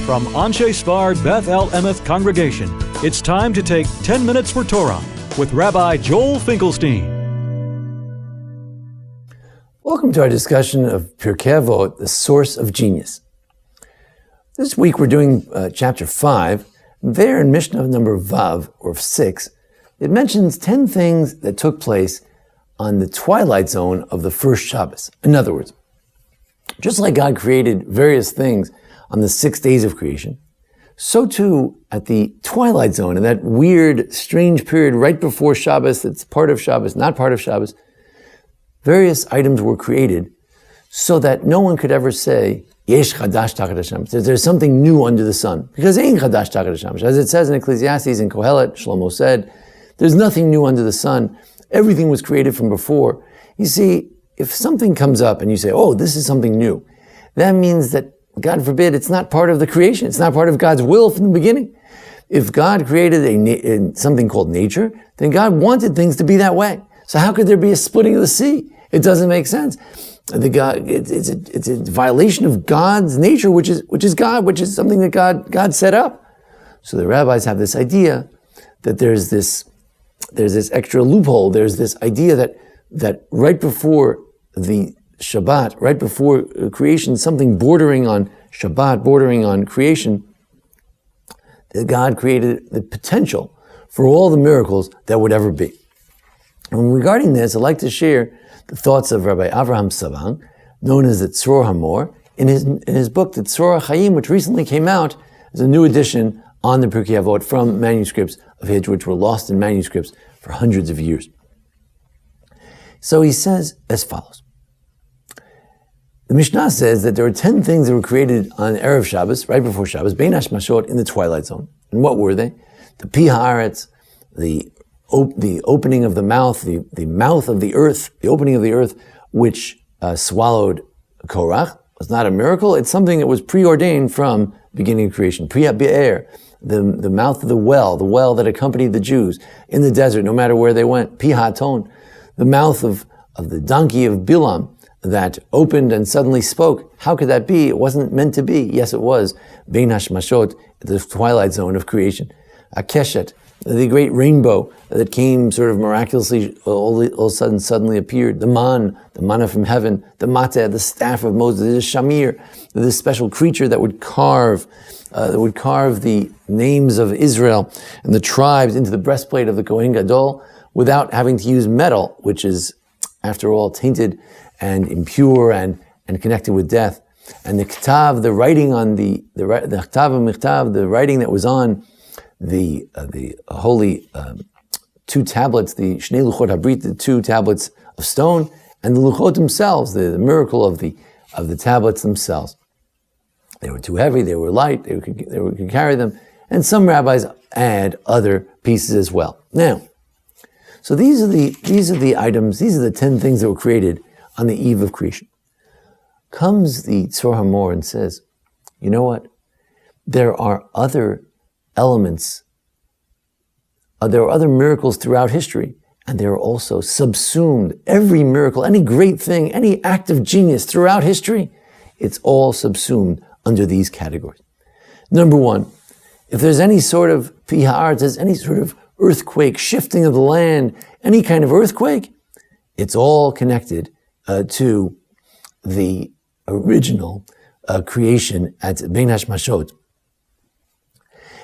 From Anshe Sfard Beth El Emeth Congregation, it's time to take 10 Minutes for Torah with Rabbi Joel Finkelstein. Welcome to our discussion of Pirkei Avot, the source of genius. This week we're doing chapter 5. There in Mishnah number Vav, or 6, it mentions 10 things that took place on the twilight zone of the first Shabbos. In other words, just like God created various things on the 6 days of creation, so too at the twilight zone, in that weird, strange period right before Shabbos, that's part of Shabbos, not part of Shabbos, various items were created so that no one could ever say, Yesh chadash tachat Hashem, there's something new under the sun. Because ain't chadash tachat Hashem. As it says in Ecclesiastes and Kohelet, Shlomo said, there's nothing new under the sun. Everything was created from before. You see, if something comes up and you say, oh, this is something new, that means that, God forbid, it's not part of the creation. It's not part of God's will from the beginning. If God created something called nature, then God wanted things to be that way. So how could there be a splitting of the sea? It doesn't make sense. It's a violation of God's nature, which is God, which is something that God set up. So the rabbis have this idea that there's this extra loophole. There's this idea that right before the Shabbat, right before creation, something bordering on Shabbat, bordering on creation, that God created the potential for all the miracles that would ever be. And regarding this, I'd like to share the thoughts of Rabbi Avraham Savang, known as the Tzror Hamor, in his book, the Tzror HaChaim, which recently came out as a new edition on the Pirkei Avot from manuscripts of his, which were lost in manuscripts for hundreds of years. So he says as follows. The Mishnah says that there are 10 things that were created on Erev Shabbos, right before Shabbos, Bein Hashmashot, in the twilight zone. And what were they? The Pi Haaretz, the opening of the mouth, the mouth of the earth, the opening of the earth, which swallowed Korach, was not a miracle. It's something that was preordained from beginning of creation. Pri Be'er, the mouth of the well that accompanied the Jews in the desert, no matter where they went. Pi Haton, the mouth of the donkey of Bilam that opened and suddenly spoke. How could that be? It wasn't meant to be. Yes, it was. Bein Hashmashot, the twilight zone of creation. Akeshet, the great rainbow that came sort of miraculously, all of a sudden suddenly appeared. The manna from heaven, the mateh, the staff of Moses, the shamir, this special creature that would carve the names of Israel and the tribes into the breastplate of the Kohen Gadol without having to use metal, which is, after all, tainted and impure and connected with death. And the ktav, the writing on the ktav michtav, the writing that was on the holy 2 tablets, the Shnei Luchot Habrit, the 2 tablets of stone, and the Luchot themselves, the miracle of the tablets themselves. They were too heavy, they were light, they could carry them, and some rabbis add other pieces as well. Now, so these are the items, these are the 10 things that were created on the eve of creation. Comes the Tzror Hamor and says, you know what? There are other elements, there are other miracles throughout history, and they are also subsumed. Every miracle, any great thing, any act of genius throughout history, it's all subsumed under these categories. Number one, if there's any sort of Pi Haaretz, there's any sort of earthquake, shifting of the land, any kind of earthquake, it's all connected to the original creation at Bein Hashmashot.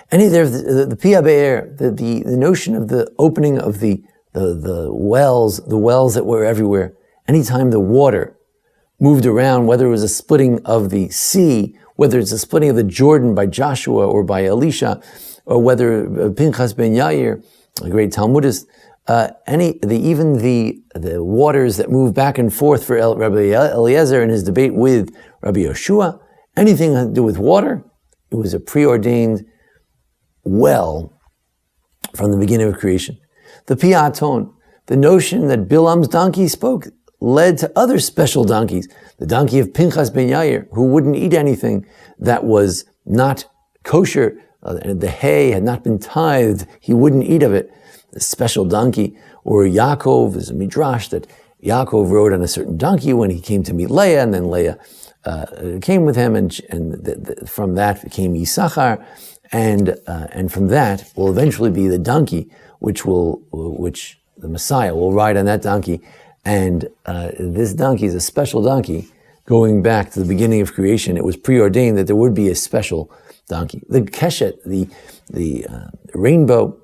The Pi Be'er, the notion of the opening of the wells that were everywhere. Anytime the water moved around, whether it was a splitting of the sea, whether it's a splitting of the Jordan by Joshua or by Elisha, or whether Pinchas ben Yair, a great Talmudist, even the waters that move back and forth for Rabbi Eliezer in his debate with Rabbi Yeshua, anything to do with water, it was a preordained well from the beginning of creation. The Pi Haton, the notion that Bilam's donkey spoke, led to other special donkeys. The donkey of Pinchas ben Yair, who wouldn't eat anything that was not kosher, the hay had not been tithed, he wouldn't eat of it. The special donkey. Or Yaakov, there's a midrash that Yaakov rode on a certain donkey when he came to meet Leah, and then Leah came with him, and from that came Yisachar, and from that will eventually be the donkey, which the Messiah will ride on that donkey, and this donkey is a special donkey. Going back to the beginning of creation, it was preordained that there would be a special donkey. The keshet, the rainbow,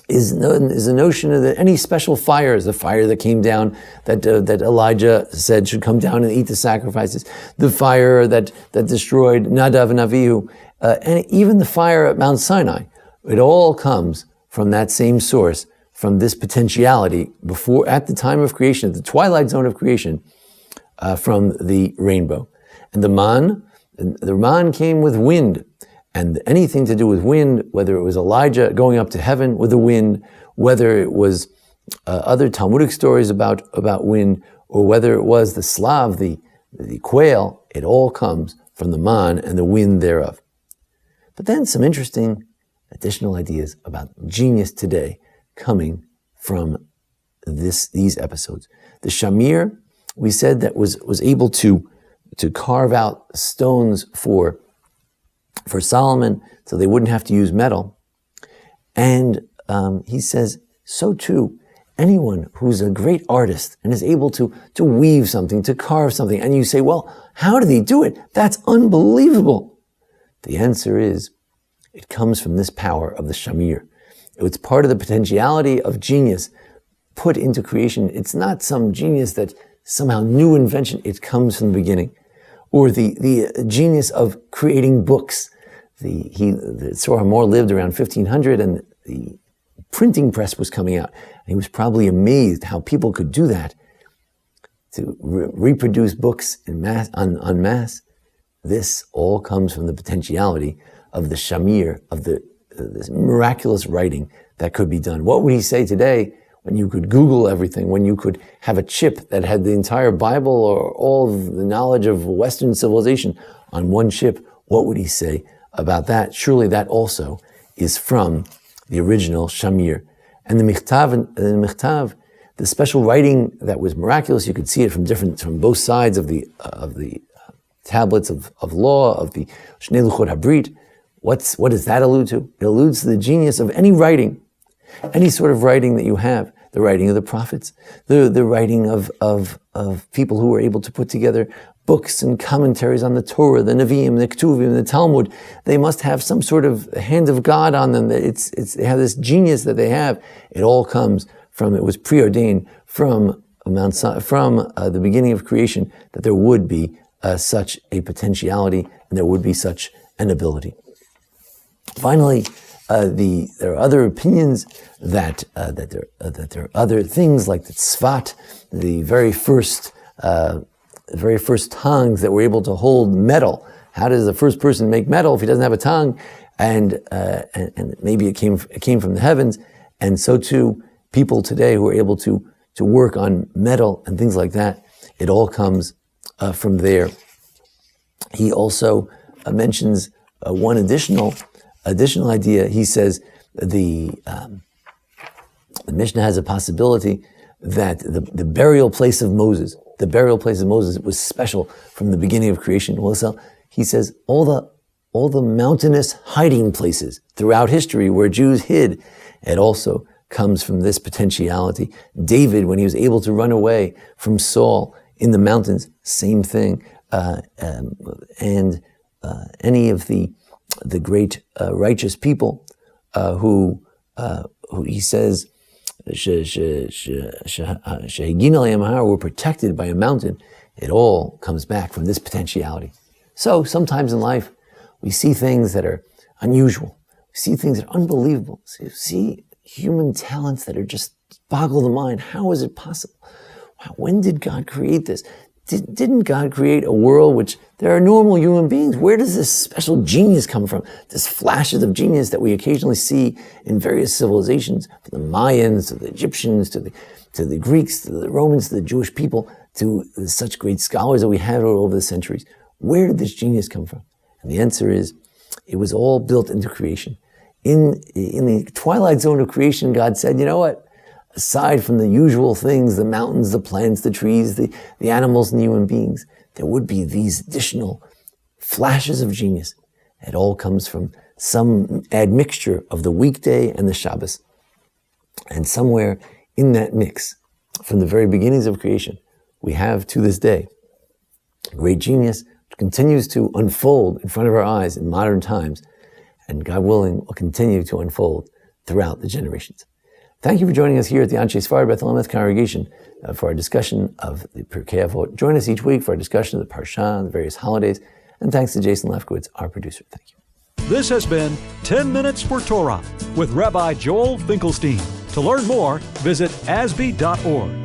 is a notion of any special fires, the fire that came down, that Elijah said should come down and eat the sacrifices, the fire that destroyed Nadav and Avihu, and even the fire at Mount Sinai. It all comes from that same source, from this potentiality before, at the time of creation, at the twilight zone of creation, from the rainbow. And the man came with wind. And anything to do with wind, whether it was Elijah going up to heaven with the wind, whether it was other Talmudic stories about wind, or whether it was the Slav, the quail, it all comes from the man and the wind thereof. But then some interesting additional ideas about genius today coming from these episodes. The shamir, we said, that was able to carve out stones for Solomon, so they wouldn't have to use metal. And he says, so too, anyone who's a great artist and is able to weave something, to carve something, and you say, well, how did he do it? That's unbelievable. The answer is, it comes from this power of the shamir. It's part of the potentiality of genius put into creation. It's not some genius that somehow new invention. It comes from the beginning. Or the genius of creating books. The Tzor HaMor lived around 1500, and the printing press was coming out. And he was probably amazed how people could do that, to reproduce books en masse. This all comes from the potentiality of the shamir, of this miraculous writing that could be done. What would he say today when you could Google everything, when you could have a chip that had the entire Bible or all of the knowledge of Western civilization on one chip? What would he say about that? Surely that also is from the original shamir. And the michtav, the special writing that was miraculous, you could see it from both sides of the tablets of law, of the Shnei Luchot HaBrit. What does that allude to? It alludes to the genius of any writing, any sort of writing that you have, the writing of the prophets, the writing of people who were able to put together books and commentaries on the Torah, the Nevi'im, the Ketuvim, the Talmud. They must have some sort of hand of God on them. They have this genius that they have. It all comes from, it was preordained from the beginning of creation, that there would be such a potentiality and there would be such an ability. Finally, there are other opinions that there are other things like the tzvat, the very first tongues that were able to hold metal. How does the first person make metal if he doesn't have a tongue? And maybe it came from the heavens. And so too, people today who are able to work on metal and things like that, it all comes from there. He also mentions one additional idea. He says the Mishnah has a possibility that the burial place of Moses was special from the beginning of creation. Well, so he says all the mountainous hiding places throughout history where Jews hid, it also comes from this potentiality. David, when he was able to run away from Saul in the mountains, same thing. And any of the great righteous people who he says were protected by a mountain, it all comes back from this potentiality. So sometimes in life we see things that are unusual, we see things that are unbelievable, we see human talents that are just boggle the mind. How is it possible? When did God create this? Didn't God create a world which there are normal human beings? Where does this special genius come from? This flashes of genius that we occasionally see in various civilizations, from the Mayans to the Egyptians to the Greeks to the Romans to the Jewish people to such great scholars that we had over the centuries. Where did this genius come from? And the answer is, it was all built into creation. In the twilight zone of creation, God said, you know what? Aside from the usual things, the mountains, the plants, the trees, the animals, and the human beings, there would be these additional flashes of genius. It all comes from some admixture of the weekday and the Shabbos. And somewhere in that mix, from the very beginnings of creation, we have to this day great genius which continues to unfold in front of our eyes in modern times, and God willing will continue to unfold throughout the generations. Thank you for joining us here at the Anshe Sfar Beth El congregation for our discussion of the Pirkei Avot. Join us each week for our discussion of the Parsha, the various holidays, and thanks to Jason Lefkowitz, our producer. Thank you. This has been 10 Minutes for Torah with Rabbi Joel Finkelstein. To learn more, visit asb.org.